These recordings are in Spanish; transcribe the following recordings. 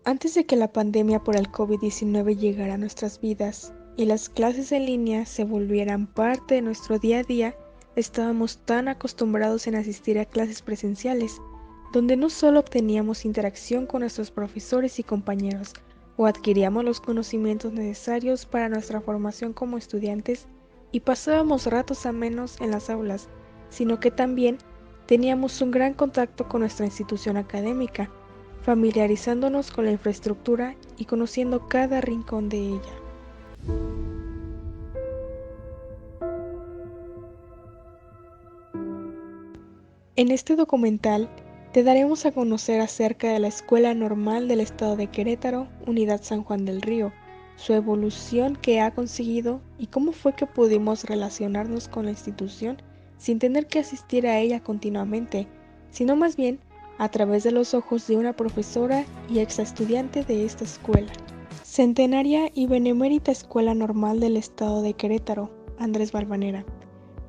Antes de que la pandemia por el COVID-19 llegara a nuestras vidas y las clases en línea se volvieran parte de nuestro día a día, estábamos tan acostumbrados en asistir a clases presenciales, donde no solo obteníamos interacción con nuestros profesores y compañeros, o adquiríamos los conocimientos necesarios para nuestra formación como estudiantes y pasábamos ratos amenos en las aulas, sino que también teníamos un gran contacto con nuestra institución académica, familiarizándonos con la infraestructura y conociendo cada rincón de ella. En este documental te daremos a conocer acerca de la Escuela Normal del Estado de Querétaro, Unidad San Juan del Río, su evolución que ha conseguido y cómo fue que pudimos relacionarnos con la institución sin tener que asistir a ella continuamente, sino más bien a través de los ojos de una profesora y ex estudiante de esta escuela. Centenaria y benemérita Escuela Normal del Estado de Querétaro, Andrés Valvanera.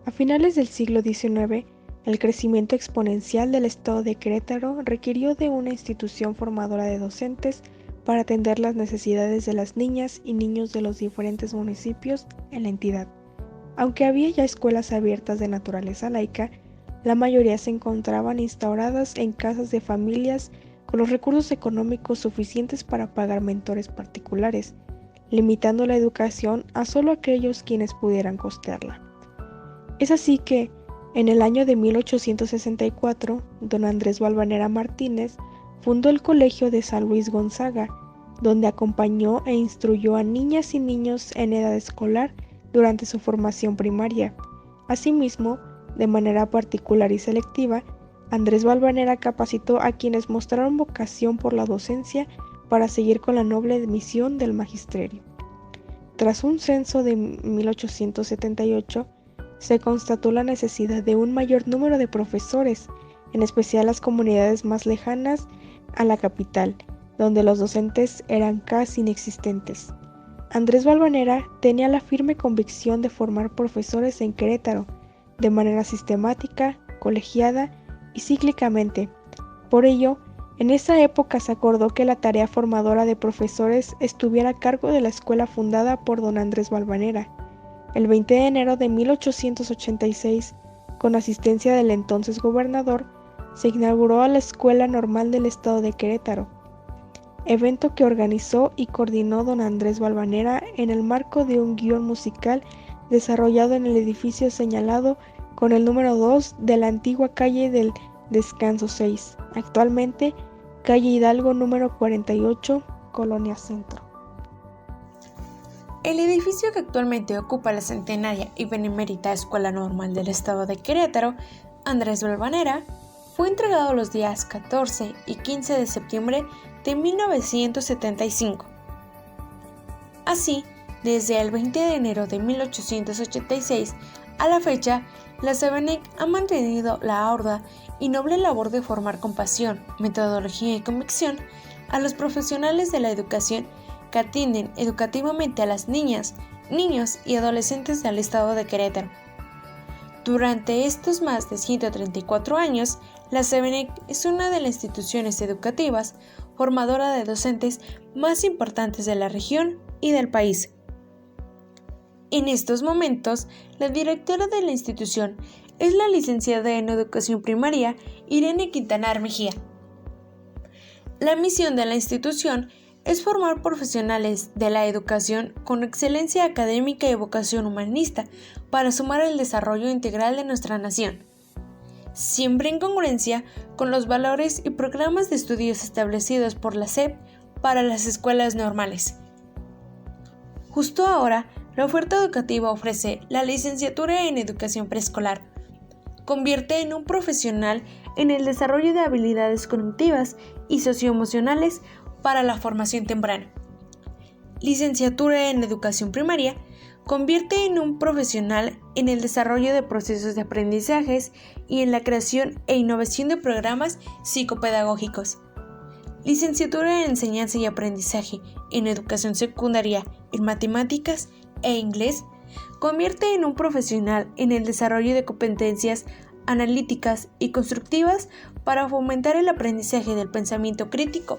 A finales del siglo XIX, el crecimiento exponencial del Estado de Querétaro requirió de una institución formadora de docentes para atender las necesidades de las niñas y niños de los diferentes municipios en la entidad. Aunque había ya escuelas abiertas de naturaleza laica, la mayoría se encontraban instauradas en casas de familias con los recursos económicos suficientes para pagar mentores particulares, limitando la educación a solo aquellos quienes pudieran costearla. Es así que, en el año de 1864, don Andrés Valvanera Martínez fundó el Colegio de San Luis Gonzaga, donde acompañó e instruyó a niñas y niños en edad escolar durante su formación primaria. Asimismo, de manera particular y selectiva, Andrés Valvanera capacitó a quienes mostraron vocación por la docencia para seguir con la noble misión del magisterio. Tras un censo de 1878, se constató la necesidad de un mayor número de profesores, en especial las comunidades más lejanas a la capital, donde los docentes eran casi inexistentes. Andrés Valvanera tenía la firme convicción de formar profesores en Querétaro, de manera sistemática, colegiada y cíclicamente. Por ello, en esa época se acordó que la tarea formadora de profesores estuviera a cargo de la escuela fundada por don Andrés Valvanera. El 20 de enero de 1886, con asistencia del entonces gobernador, se inauguró la Escuela Normal del Estado de Querétaro, evento que organizó y coordinó don Andrés Valvanera en el marco de un guión musical desarrollado en el edificio señalado con el número 2 de la antigua calle del Descanso 6, actualmente calle Hidalgo número 48, Colonia Centro. El edificio que actualmente ocupa la centenaria y benemérita Escuela Normal del Estado de Querétaro, Andrés Valvanera, fue entregado los días 14 y 15 de septiembre de 1975. Así, desde el 20 de enero de 1886 a la fecha, la CEBENEC ha mantenido la ardua y noble labor de formar con pasión, metodología y convicción a los profesionales de la educación que atienden educativamente a las niñas, niños y adolescentes del estado de Querétaro. Durante estos más de 134 años, la CEBENEC es una de las instituciones educativas formadora de docentes más importantes de la región y del país. En estos momentos, la directora de la institución es la licenciada en Educación Primaria Irene Quintanar Mejía. La misión de la institución es formar profesionales de la educación con excelencia académica y vocación humanista para sumar el desarrollo integral de nuestra nación, siempre en congruencia con los valores y programas de estudios establecidos por la SEP para las escuelas normales. Justo ahora, la oferta educativa ofrece la licenciatura en Educación Preescolar. Convierte en un profesional en el desarrollo de habilidades cognitivas y socioemocionales para la formación temprana. Licenciatura en Educación Primaria convierte en un profesional en el desarrollo de procesos de aprendizajes y en la creación e innovación de programas psicopedagógicos. Licenciatura en Enseñanza y Aprendizaje en Educación Secundaria en Matemáticas e Inglés convierte en un profesional en el desarrollo de competencias analíticas y constructivas para fomentar el aprendizaje del pensamiento crítico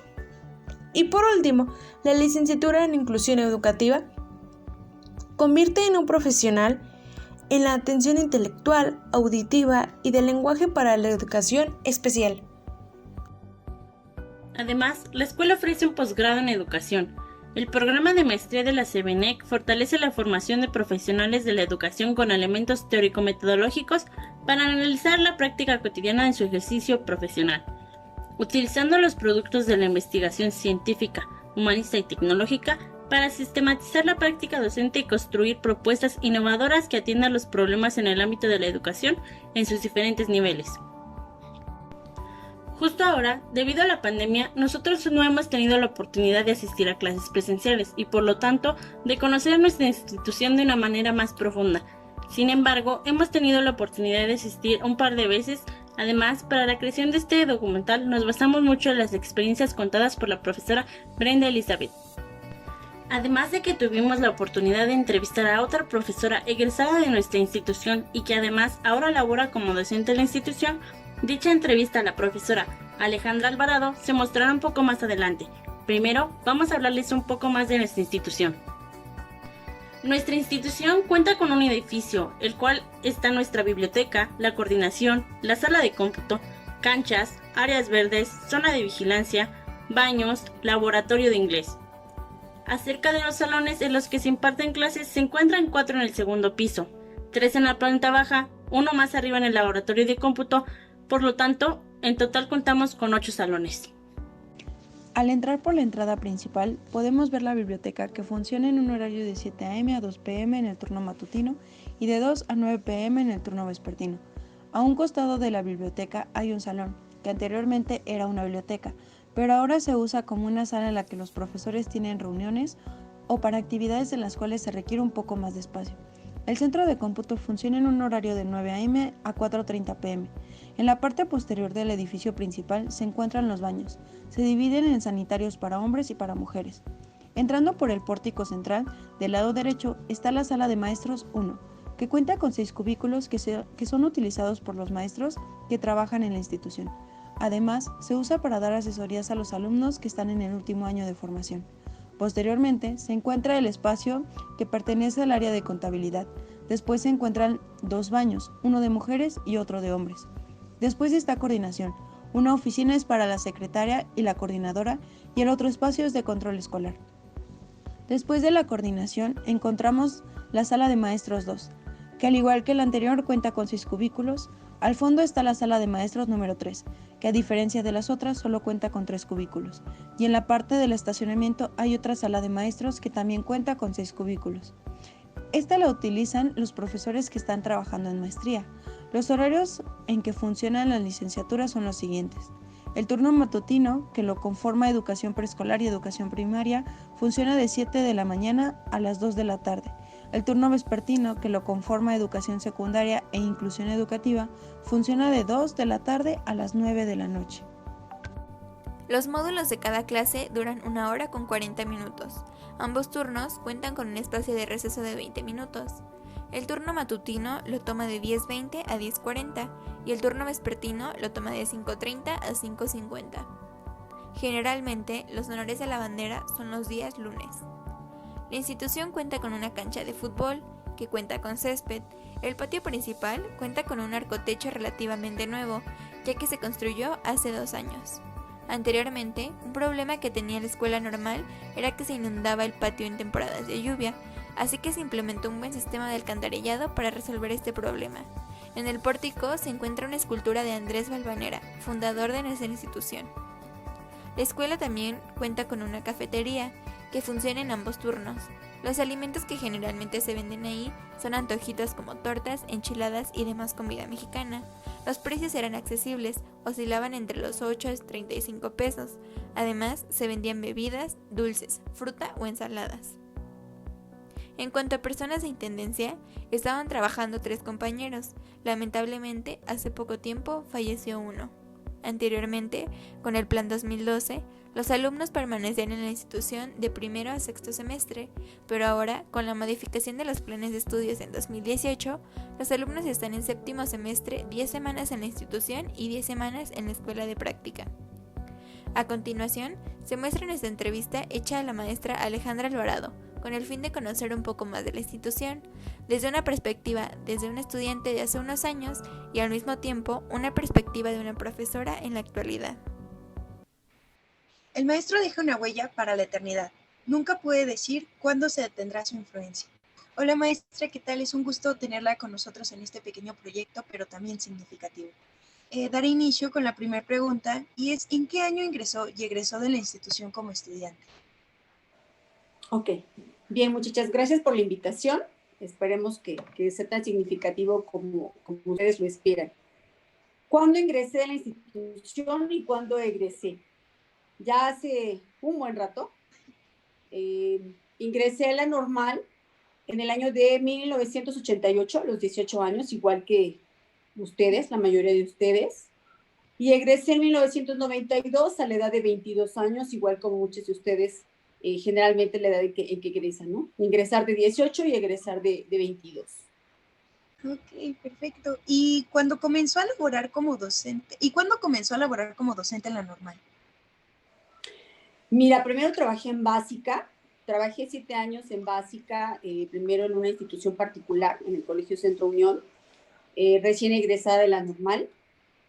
Y por último, la licenciatura en Inclusión Educativa convierte en un profesional en la atención intelectual, auditiva y del lenguaje para la educación especial. Además, la escuela ofrece un posgrado en educación. El programa de maestría de la CEBENEC fortalece la formación de profesionales de la educación con elementos teórico-metodológicos para analizar la práctica cotidiana en su ejercicio profesional, utilizando los productos de la investigación científica, humanista y tecnológica para sistematizar la práctica docente y construir propuestas innovadoras que atiendan los problemas en el ámbito de la educación en sus diferentes niveles. Justo ahora, debido a la pandemia, nosotros no hemos tenido la oportunidad de asistir a clases presenciales y por lo tanto de conocer nuestra institución de una manera más profunda. Sin embargo, hemos tenido la oportunidad de asistir un par de veces. Además, para la creación de este documental nos basamos mucho en las experiencias contadas por la profesora Brenda Elizabeth. Además de que tuvimos la oportunidad de entrevistar a otra profesora egresada de nuestra institución y que además ahora labora como docente en la institución, dicha entrevista a la profesora Alejandra Alvarado se mostrará un poco más adelante. Primero, vamos a hablarles un poco más de nuestra institución. Nuestra institución cuenta con un edificio, el cual está nuestra biblioteca, la coordinación, la sala de cómputo, canchas, áreas verdes, zona de vigilancia, baños, laboratorio de inglés. Acerca de los salones en los que se imparten clases, se encuentran 4 en el segundo piso, 3 en la planta baja, 1 más arriba en el laboratorio de cómputo, por lo tanto, en total contamos con 8 salones. Al entrar por la entrada principal, podemos ver la biblioteca que funciona en un horario de 7 a.m. a 2 p.m. en el turno matutino y de 2 a 9 p.m. en el turno vespertino. A un costado de la biblioteca hay un salón, que anteriormente era una biblioteca, pero ahora se usa como una sala en la que los profesores tienen reuniones o para actividades en las cuales se requiere un poco más de espacio. El centro de cómputo funciona en un horario de 9 a.m. a 4:30 p.m. En la parte posterior del edificio principal se encuentran los baños. Se dividen en sanitarios para hombres y para mujeres. Entrando por el pórtico central, del lado derecho está la sala de maestros 1, que cuenta con 6 cubículos que son utilizados por los maestros que trabajan en la institución. Además, se usa para dar asesorías a los alumnos que están en el último año de formación. Posteriormente, se encuentra el espacio que pertenece al área de contabilidad. Después se encuentran 2 baños, uno de mujeres y otro de hombres. Después está coordinación. Una oficina es para la secretaria y la coordinadora y el otro espacio es de control escolar. Después de la coordinación encontramos la sala de maestros 2, que al igual que la anterior cuenta con 6 cubículos. Al fondo está la sala de maestros número 3, que a diferencia de las otras solo cuenta con 3 cubículos. Y en la parte del estacionamiento hay otra sala de maestros que también cuenta con 6 cubículos. Esta la utilizan los profesores que están trabajando en maestría. Los horarios en que funcionan las licenciaturas son los siguientes. El turno matutino, que lo conforma educación preescolar y educación primaria, funciona de 7 de la mañana a las 2 de la tarde. El turno vespertino, que lo conforma educación secundaria e inclusión educativa, funciona de 2 de la tarde a las 9 de la noche. Los módulos de cada clase duran 1 hora con 40 minutos. Ambos turnos cuentan con un espacio de receso de 20 minutos. El turno matutino lo toma de 10:20 a 10:40 y el turno vespertino lo toma de 5:30 a 5:50. Generalmente, los honores de la bandera son los días lunes. La institución cuenta con una cancha de fútbol, que cuenta con césped. El patio principal cuenta con un arcotecho relativamente nuevo, ya que se construyó hace 2 años. Anteriormente, un problema que tenía la escuela normal era que se inundaba el patio en temporadas de lluvia, así que se implementó un buen sistema de alcantarillado para resolver este problema. En el pórtico se encuentra una escultura de Andrés Valvanera, fundador de nuestra institución. La escuela también cuenta con una cafetería, que funciona en ambos turnos. Los alimentos que generalmente se venden ahí son antojitos como tortas, enchiladas y demás comida mexicana. Los precios eran accesibles, oscilaban entre los 8 y 35 pesos. Además, se vendían bebidas, dulces, fruta o ensaladas. En cuanto a personas de intendencia, estaban trabajando 3 compañeros. Lamentablemente, hace poco tiempo falleció uno. Anteriormente, con el Plan 2012, los alumnos permanecían en la institución de primero a sexto semestre, pero ahora, con la modificación de los planes de estudios en 2018, los alumnos están en séptimo semestre 10 semanas en la institución y 10 semanas en la escuela de práctica. A continuación, Se muestra en esta entrevista hecha a la maestra Alejandra Alvarado, con el fin de conocer un poco más de la institución, desde una perspectiva desde un estudiante de hace unos años y al mismo tiempo una perspectiva de una profesora en la actualidad. El maestro deja una huella para la eternidad. Nunca puede decir cuándo se detendrá su influencia. Hola maestra, ¿qué tal? Es un gusto tenerla con nosotros en este pequeño proyecto, pero también significativo. Daré inicio con la primera pregunta y es ¿en qué año ingresó y egresó de la institución como estudiante? Ok, bien muchachas, gracias por la invitación. Esperemos que sea tan significativo como ustedes lo esperan. ¿Cuándo ingresé a la institución y cuándo egresé? Ya hace un buen rato. Ingresé a la normal en el año de 1988, a los 18 años, igual que ustedes, la mayoría de ustedes. Y egresé en 1992 a la edad de 22 años, igual como muchos de ustedes, generalmente la edad en que egresan, ¿no? Ingresar de 18 y egresar de 22. Ok, perfecto. ¿Y cuándo comenzó a laborar como docente? ¿Y cuándo comenzó a laborar como docente en la normal? Mira, primero trabajé en básica. Trabajé 7 años en básica, primero en una institución particular, en el Colegio Centro Unión, recién egresada de la normal.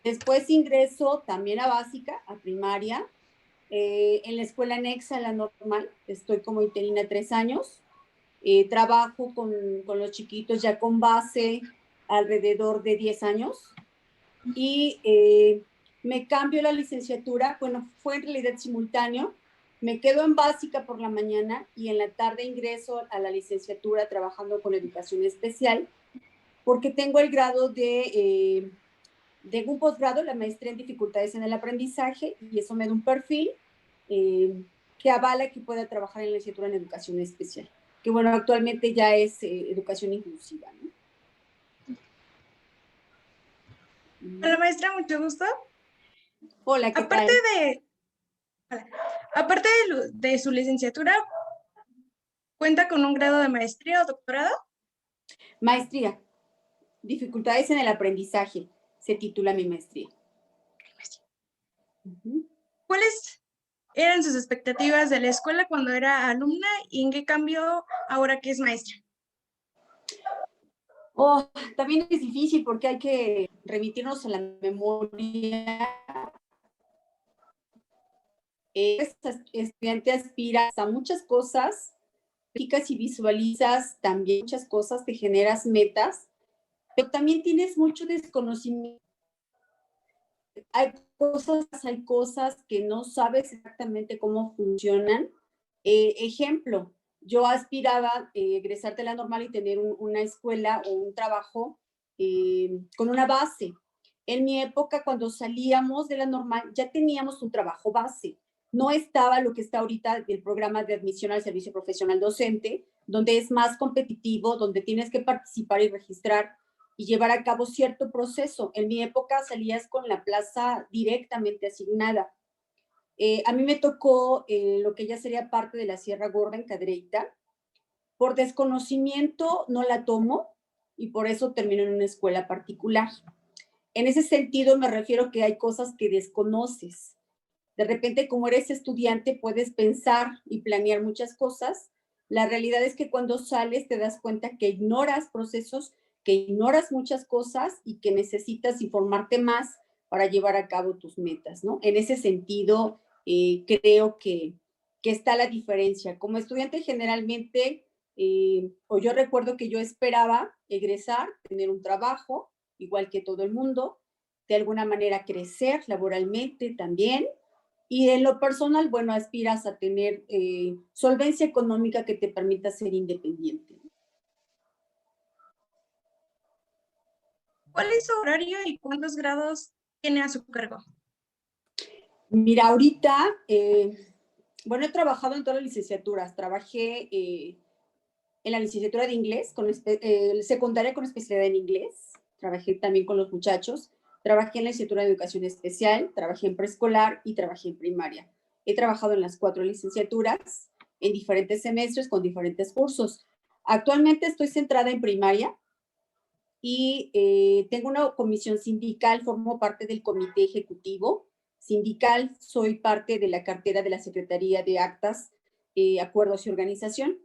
Después ingreso también a básica, a primaria, en la escuela anexa a la normal. Estoy como interina 3 años. Trabajo con los chiquitos ya con base alrededor de 10 años. Y me cambio la licenciatura, bueno, fue en realidad simultáneo. Me quedo en básica por la mañana y en la tarde ingreso a la licenciatura trabajando con educación especial, porque tengo el grado de un posgrado, la maestría en dificultades en el aprendizaje, y eso me da un perfil que avala que pueda trabajar en la licenciatura en educación especial, que bueno, actualmente ya es educación inclusiva, ¿no? Hola maestra, mucho gusto. Hola, ¿qué Aparte tal? aparte de su licenciatura, ¿cuenta con un grado de maestría o doctorado? Maestría, dificultades en el aprendizaje, se titula mi maestría. ¿Cuáles eran sus expectativas de la escuela cuando era alumna y en qué cambió ahora que es maestra? Oh, también es difícil porque hay que remitirnos a la memoria. Este estudiante aspira a muchas cosas, practicas y visualizas también muchas cosas, te generas metas, pero también tienes mucho desconocimiento. Hay cosas que no sabes exactamente cómo funcionan. Ejemplo, yo aspiraba a egresar de la normal y tener una escuela o un trabajo con una base. En mi época, cuando salíamos de la normal, ya teníamos un trabajo base. No estaba lo que está ahorita el programa de admisión al servicio profesional docente, donde es más competitivo, donde tienes que participar y registrar y llevar a cabo cierto proceso. En mi época salías con la plaza directamente asignada. A mí me tocó lo que ya sería parte de la Sierra Gorda en Cadereyta. Por desconocimiento no la tomo y por eso termino en una escuela particular. En ese sentido me refiero que hay cosas que desconoces. De repente, como eres estudiante, puedes pensar y planear muchas cosas. La realidad es que cuando sales te das cuenta que ignoras procesos, que ignoras muchas cosas y que necesitas informarte más para llevar a cabo tus metas, ¿no? En ese sentido, creo que está la diferencia. Como estudiante generalmente, o yo recuerdo que yo esperaba egresar, tener un trabajo, igual que todo el mundo, de alguna manera crecer laboralmente también. Y en lo personal, bueno, aspiras a tener solvencia económica que te permita ser independiente. ¿Cuál es su horario y cuántos grados tiene a su cargo? Mira, ahorita, bueno, he trabajado en todas las licenciaturas. Trabajé en la licenciatura de inglés, secundaria con especialidad en inglés. Trabajé también con los muchachos. Trabajé en la licenciatura de educación especial, trabajé en preescolar y trabajé en primaria. He trabajado en las 4 licenciaturas, en diferentes semestres, con diferentes cursos. Actualmente estoy centrada en primaria y tengo una comisión sindical, formo parte del comité ejecutivo sindical, soy parte de la cartera de la Secretaría de Actas, Acuerdos y Organización.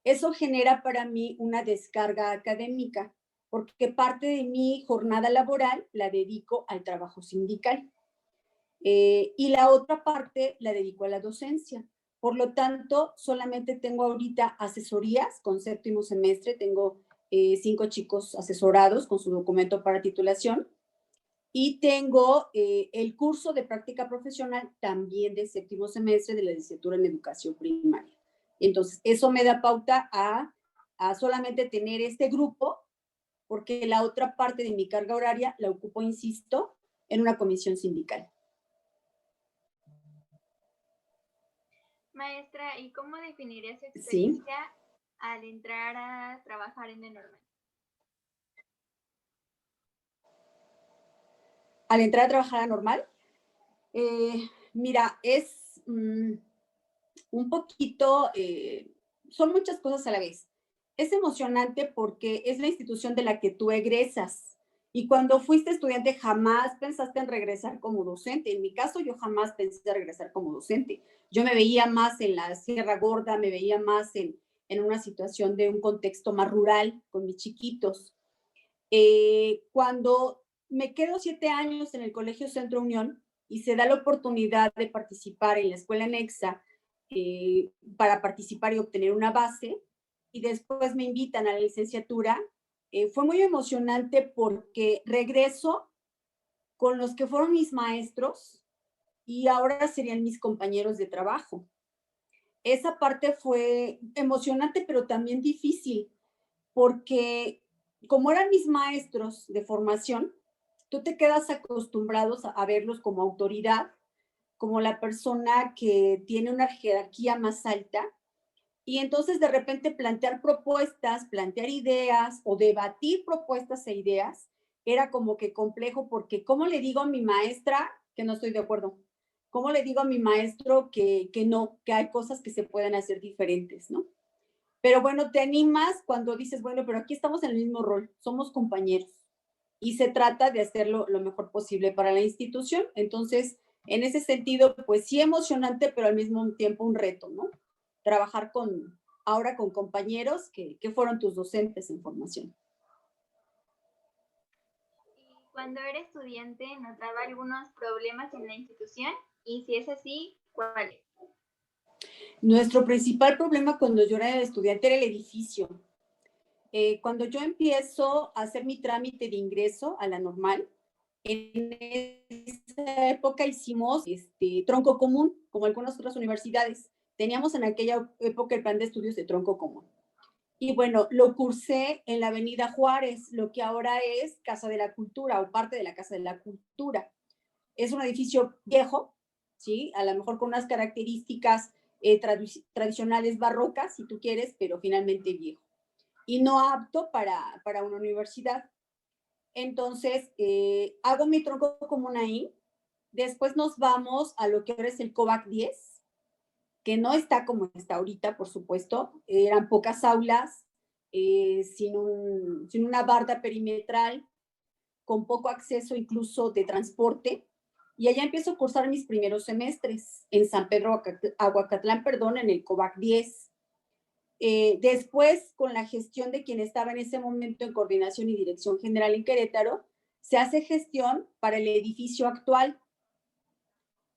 Eso genera para mí una descarga académica, porque parte de mi jornada laboral la dedico al trabajo sindical. Y la otra parte la dedico a la docencia. Por lo tanto, solamente tengo ahorita asesorías con séptimo semestre, tengo 5 chicos asesorados con su documento para titulación y tengo el curso de práctica profesional también de séptimo semestre de la licenciatura en educación primaria. Entonces, eso me da pauta a solamente tener este grupo, porque la otra parte de mi carga horaria la ocupo, insisto, en una comisión sindical. Maestra, ¿y cómo definiría su experiencia al entrar a trabajar en el normal? Al entrar a trabajar a normal, mira, es un poquito, son muchas cosas a la vez. Es emocionante porque es la institución de la que tú egresas. Y cuando fuiste estudiante jamás pensaste en regresar como docente. En mi caso, yo jamás pensé en regresar como docente. Yo me veía más en la Sierra Gorda, me veía más en una situación de un contexto más rural con mis chiquitos. Cuando me quedo 7 años en el Colegio Centro Unión y se da la oportunidad de participar en la escuela anexa para participar y obtener una base, y después me invitan a la licenciatura, fue muy emocionante porque regreso con los que fueron mis maestros y ahora serían mis compañeros de trabajo. Esa parte fue emocionante, pero también difícil, porque como eran mis maestros de formación, tú te quedas acostumbrados a verlos como autoridad, como la persona que tiene una jerarquía más alta, y entonces de repente plantear propuestas, plantear ideas o debatir propuestas e ideas era como que complejo, porque ¿cómo le digo a mi maestra que no estoy de acuerdo? ¿Cómo le digo a mi maestro que no, que hay cosas que se pueden hacer diferentes, ¿no? Pero bueno, te animas cuando dices, bueno, pero aquí estamos en el mismo rol, somos compañeros y se trata de hacerlo lo mejor posible para la institución. Entonces, en ese sentido, pues sí emocionante, pero al mismo tiempo un reto, ¿no? Trabajar ahora con compañeros que fueron tus docentes en formación. ¿Y cuando era estudiante notaba algunos problemas en la institución? Y si es así, ¿cuáles? Nuestro principal problema cuando yo era estudiante era el edificio. Cuando yo empiezo a hacer mi trámite de ingreso a la normal, en esa época hicimos tronco común, como algunas otras universidades. Teníamos en aquella época el plan de estudios de tronco común. Y bueno, lo cursé en la Avenida Juárez, lo que ahora es Casa de la Cultura o parte de la Casa de la Cultura. Es un edificio viejo, ¿sí? A lo mejor con unas características tradicionales barrocas, si tú quieres, pero finalmente viejo. Y no apto para una universidad. Entonces, hago mi tronco común ahí. Después nos vamos a lo que ahora es el COVAC 10, que no está como está ahorita, por supuesto. Eran pocas aulas, sin una barda perimetral, con poco acceso incluso de transporte. Y allá empiezo a cursar mis primeros semestres en San Pedro Aguacatlán, en el COVAC 10. Después, con la gestión de quien estaba en ese momento en coordinación y dirección general en Querétaro, se hace gestión para el edificio actual.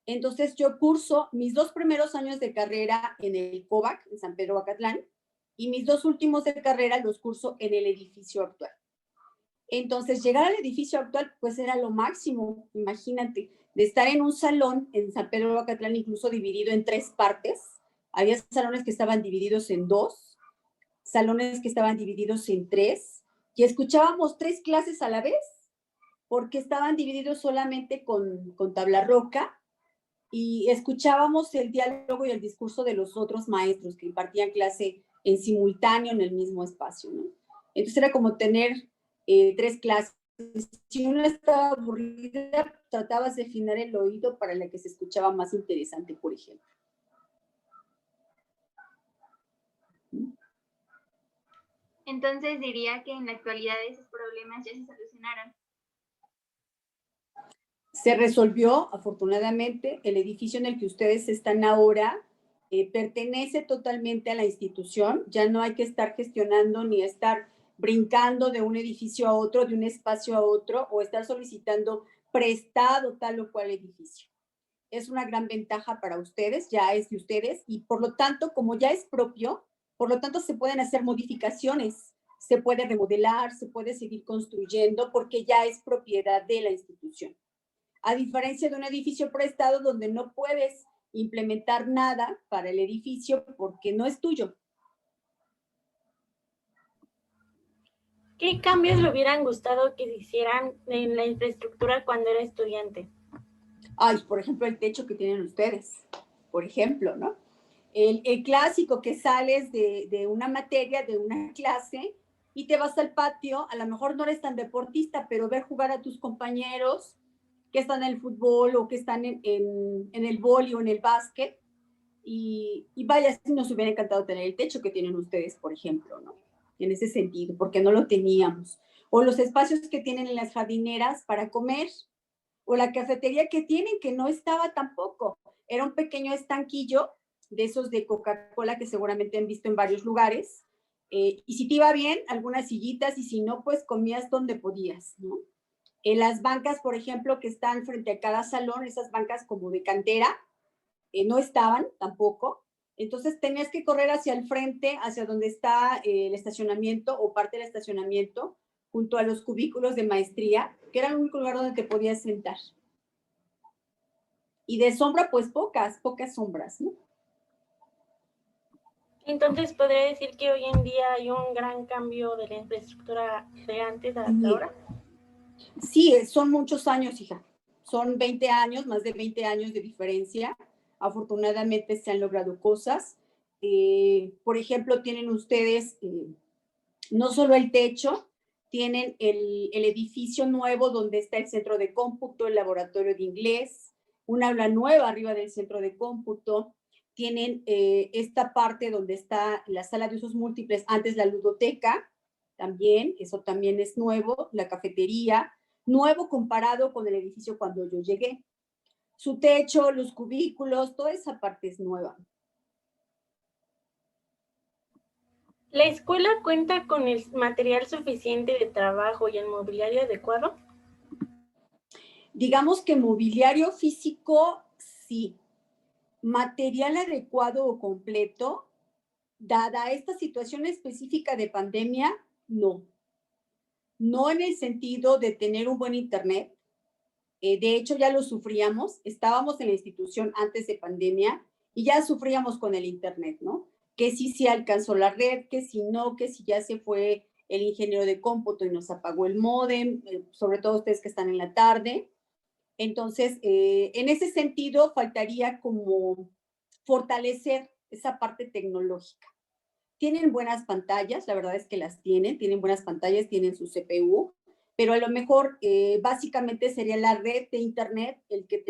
Entonces, yo curso mis 2 primeros años de carrera en el COVAC, en San Pedro Acatlán, y mis 2 últimos de carrera los curso en el edificio actual. Entonces, llegar al edificio actual, pues era lo máximo, imagínate, de estar en un salón en San Pedro Acatlán, incluso dividido en 3 partes. Había salones que estaban divididos en 2, salones que estaban divididos en 3, y escuchábamos 3 clases a la vez, porque estaban divididos solamente con tabla roca, y escuchábamos el diálogo y el discurso de los otros maestros que impartían clase en simultáneo en el mismo espacio, ¿no? Entonces era como tener 3 clases. Si uno estaba aburrida, tratabas de afinar el oído para la que se escuchaba más interesante, por ejemplo. Entonces diría que en la actualidad esos problemas ya se solucionaron. Se resolvió, afortunadamente, el edificio en el que ustedes están ahora pertenece totalmente a la institución, ya no hay que estar gestionando ni estar brincando de un edificio a otro, de un espacio a otro, o estar solicitando prestado tal o cual edificio. Es una gran ventaja para ustedes, ya es de ustedes, y por lo tanto, como ya es propio, por lo tanto se pueden hacer modificaciones, se puede remodelar, se puede seguir construyendo, porque ya es propiedad de la institución. A diferencia de un edificio prestado donde no puedes implementar nada para el edificio porque no es tuyo. ¿Qué cambios le hubieran gustado que se hicieran en la infraestructura cuando era estudiante? Ay, por ejemplo, el techo que tienen ustedes, por ejemplo, ¿no? El clásico que sales de una materia, de una clase, y te vas al patio, a lo mejor no eres tan deportista, pero ver jugar a tus compañeros que están en el fútbol o que están en el vóley o en el básquet, y vaya, si nos hubiera encantado tener el techo que tienen ustedes, por ejemplo, ¿no? En ese sentido, porque no lo teníamos. O los espacios que tienen en las jardineras para comer, o la cafetería que tienen, que no estaba tampoco. Era un pequeño estanquillo de esos de Coca-Cola que seguramente han visto en varios lugares. Y si te iba bien, algunas sillitas, y si no, pues comías donde podías, ¿no? En las bancas, por ejemplo, que están frente a cada salón, esas bancas como de cantera, no estaban tampoco. Entonces tenías que correr hacia el frente, hacia donde está el estacionamiento o parte del estacionamiento, junto a los cubículos de maestría, que era el único lugar donde te podías sentar. Y de sombra, pues pocas sombras, ¿no? Entonces, ¿podría decir que hoy en día hay un gran cambio de la infraestructura de antes hasta ahora? Sí, son muchos años, hija. Son 20 años, más de 20 años de diferencia. Afortunadamente se han logrado cosas. Por ejemplo, tienen ustedes no solo el techo, tienen el edificio nuevo donde está el centro de cómputo, el laboratorio de inglés, un aula nueva arriba del centro de cómputo, tienen esta parte donde está la sala de usos múltiples, antes la ludoteca, también, eso también es nuevo, la cafetería, nuevo comparado con el edificio cuando yo llegué. Su techo, los cubículos, toda esa parte es nueva. ¿La escuela cuenta con el material suficiente de trabajo y el mobiliario adecuado? Digamos que mobiliario físico, sí. Material adecuado o completo, dada esta situación específica de pandemia, no. No en el sentido de tener un buen internet. De hecho, ya lo sufríamos. Estábamos en la institución antes de pandemia y ya sufríamos con el internet, ¿no? Que si se alcanzó la red, que si no, que si ya se fue el ingeniero de cómputo y nos apagó el módem, sobre todo ustedes que están en la tarde. Entonces, en ese sentido, faltaría como fortalecer esa parte tecnológica. Tienen buenas pantallas, la verdad es que las tienen buenas pantallas, tienen su CPU, pero a lo mejor básicamente sería la red de internet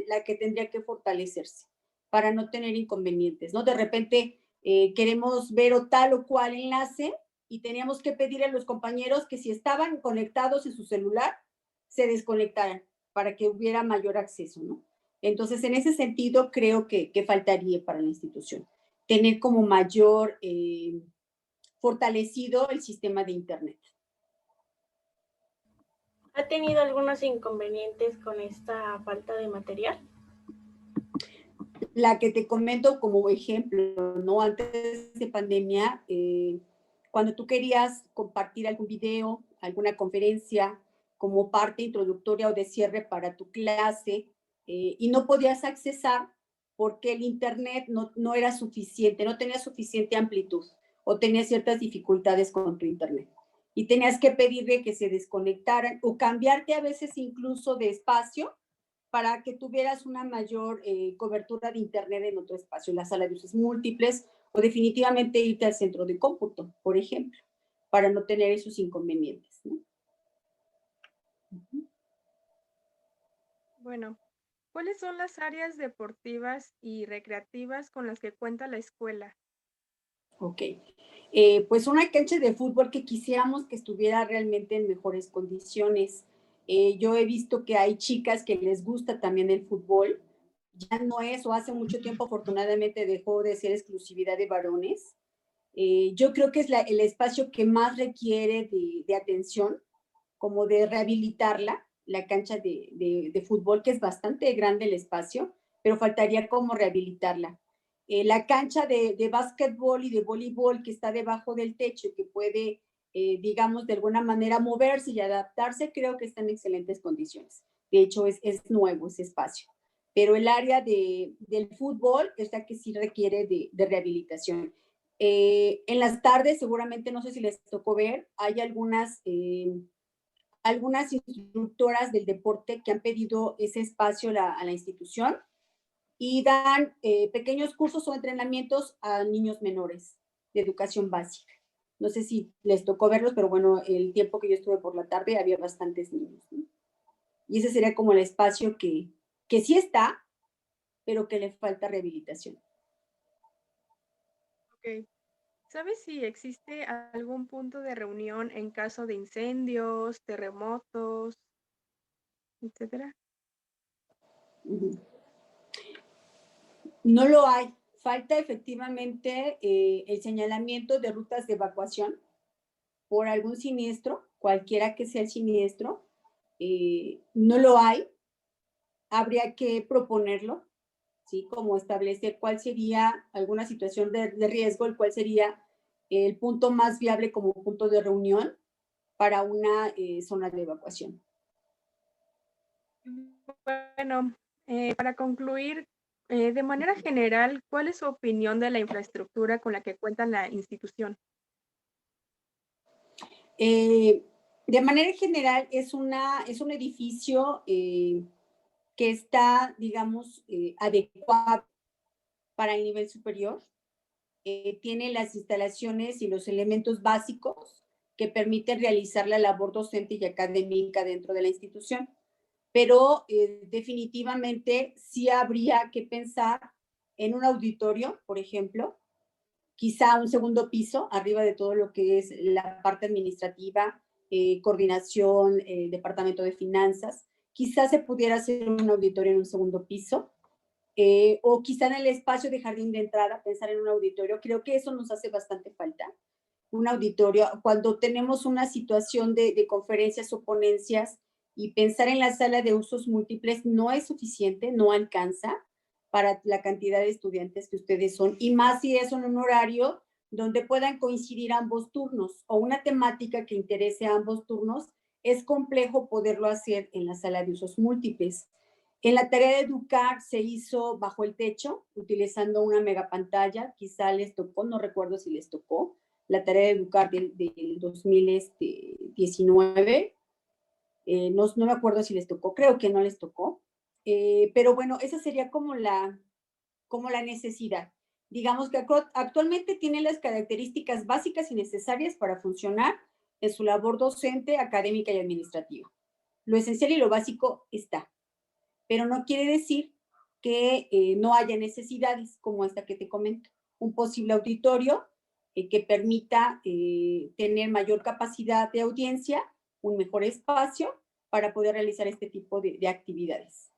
la que tendría que fortalecerse para no tener inconvenientes, ¿no? De repente queremos ver o tal o cual enlace y teníamos que pedirle a los compañeros que si estaban conectados en su celular, se desconectaran para que hubiera mayor acceso, ¿no? Entonces, en ese sentido, creo que faltaría para la institución tener como mayor fortalecido el sistema de Internet. ¿Ha tenido algunos inconvenientes con esta falta de material? La que te comento como ejemplo, ¿no? Antes de pandemia, cuando tú querías compartir algún video, alguna conferencia como parte introductoria o de cierre para tu clase, y no podías accesar porque el internet no era suficiente, no tenía suficiente amplitud o tenía ciertas dificultades con tu internet. Y tenías que pedirle que se desconectaran o cambiarte a veces incluso de espacio para que tuvieras una mayor cobertura de internet en otro espacio, en la sala de usos múltiples, o definitivamente irte al centro de cómputo, por ejemplo, para no tener esos inconvenientes, ¿no? Bueno, ¿cuáles son las áreas deportivas y recreativas con las que cuenta la escuela? Ok. Pues una cancha de fútbol que quisiéramos que estuviera realmente en mejores condiciones. Yo he visto que hay chicas que les gusta también el fútbol. Ya no es, o hace mucho tiempo afortunadamente dejó de ser exclusividad de varones. Yo creo que es el espacio que más requiere de atención, como de rehabilitarla, la cancha de fútbol, que es bastante grande el espacio, pero faltaría como rehabilitarla. La cancha de básquetbol y de voleibol que está debajo del techo, que puede, digamos, de alguna manera moverse y adaptarse, creo que está en excelentes condiciones. De hecho, es nuevo ese espacio. Pero el área del fútbol es la que sí requiere de rehabilitación. En las tardes, seguramente, no sé si les tocó ver, hay algunas instructoras del deporte que han pedido ese espacio a la institución y dan pequeños cursos o entrenamientos a niños menores de educación básica. No sé si les tocó verlos, pero bueno, el tiempo que yo estuve por la tarde había bastantes niños, ¿no? Y ese sería como el espacio que sí está, pero que le falta rehabilitación. Ok. ¿Sabes si existe algún punto de reunión en caso de incendios, terremotos, etcétera? No lo hay. Falta efectivamente el señalamiento de rutas de evacuación por algún siniestro, cualquiera que sea el siniestro. No lo hay. Habría que proponerlo, ¿sí? Como establecer cuál sería alguna situación de riesgo, y cuál sería el punto más viable como punto de reunión para una zona de evacuación. Bueno, para concluir, de manera general, ¿cuál es su opinión de la infraestructura con la que cuenta la institución? De manera general, es un edificio que está, digamos, adecuado para el nivel superior. Tiene las instalaciones y los elementos básicos que permiten realizar la labor docente y académica dentro de la institución. Pero definitivamente sí habría que pensar en un auditorio, por ejemplo, quizá un segundo piso, arriba de todo lo que es la parte administrativa, coordinación, departamento de finanzas. Quizá se pudiera hacer un auditorio en un segundo piso, o quizá en el espacio de jardín de entrada, pensar en un auditorio. Creo que eso nos hace bastante falta. Un auditorio, cuando tenemos una situación de conferencias o ponencias, y pensar en la sala de usos múltiples no es suficiente, no alcanza para la cantidad de estudiantes que ustedes son, y más si es en un horario donde puedan coincidir ambos turnos o una temática que interese a ambos turnos. Es complejo poderlo hacer en la sala de usos múltiples. En la tarea de educar se hizo bajo el techo, utilizando una mega pantalla. Quizá les tocó, no recuerdo si les tocó, la tarea de educar del 2019. No me acuerdo si les tocó, creo que no les tocó. Pero bueno, esa sería como la necesidad. Digamos que actualmente tiene las características básicas y necesarias para funcionar en su labor docente, académica y administrativa. Lo esencial y lo básico está, pero no quiere decir que no haya necesidades como esta que te comento. Un posible auditorio que permita tener mayor capacidad de audiencia, un mejor espacio para poder realizar este tipo de actividades.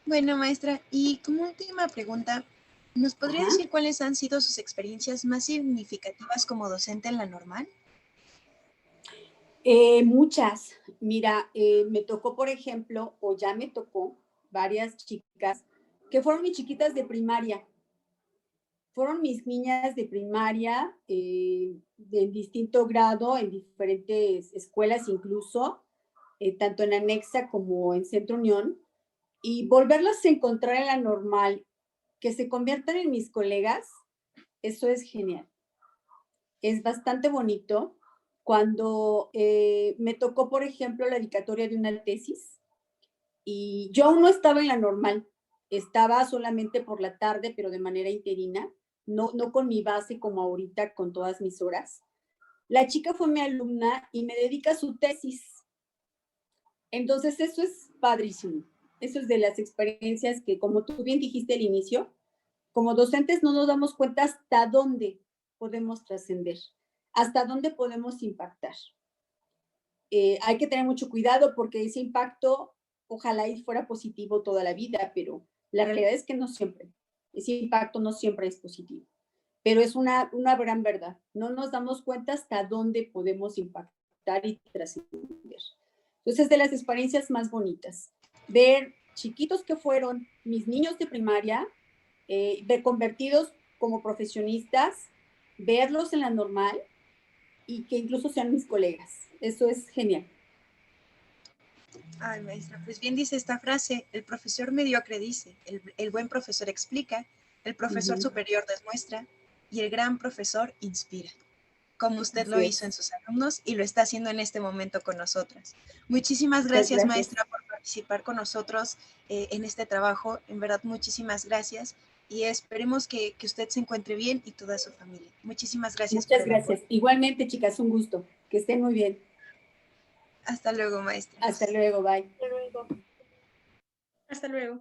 Bueno, maestra, y como última pregunta, ¿nos podría decir cuáles han sido sus experiencias más significativas como docente en la normal? Muchas. Mira, me tocó, por ejemplo, o ya me tocó, varias chicas que fueron mis chiquitas de primaria. Fueron mis niñas de primaria de distinto grado, en diferentes escuelas incluso, tanto en Anexa como en Centro Unión, y volverlas a encontrar en la normal, que se conviertan en mis colegas, eso es genial. Es bastante bonito. Cuando me tocó, por ejemplo, la dedicatoria de una tesis, y yo aún no estaba en la normal, estaba solamente por la tarde, pero de manera interina, no con mi base como ahorita, con todas mis horas. La chica fue mi alumna y me dedica su tesis. Entonces, eso es padrísimo. Eso es de las experiencias que, como tú bien dijiste al inicio, como docentes no nos damos cuenta hasta dónde podemos trascender, hasta dónde podemos impactar. hay que tener mucho cuidado porque ese impacto, ojalá y fuera positivo toda la vida, pero la realidad es que no siempre. Ese impacto no siempre es positivo. Pero es una gran verdad. No nos damos cuenta hasta dónde podemos impactar y trascender. Entonces, es de las experiencias más bonitas. Ver chiquitos que fueron mis niños de primaria, ver convertidos como profesionistas, verlos en la normal y que incluso sean mis colegas. Eso es genial. Ay, maestra, pues bien dice esta frase, el profesor mediocre dice, el buen profesor explica, el profesor superior demuestra y el gran profesor inspira, como usted lo hizo en sus alumnos y lo está haciendo en este momento con nosotras. Muchísimas gracias, maestra, por participar con nosotros en este trabajo. En verdad, muchísimas gracias y esperemos que usted se encuentre bien y toda su familia. Muchísimas gracias. Muchas gracias. Igualmente, chicas, un gusto. Que estén muy bien. Hasta luego, maestra. Hasta luego, bye. Hasta luego.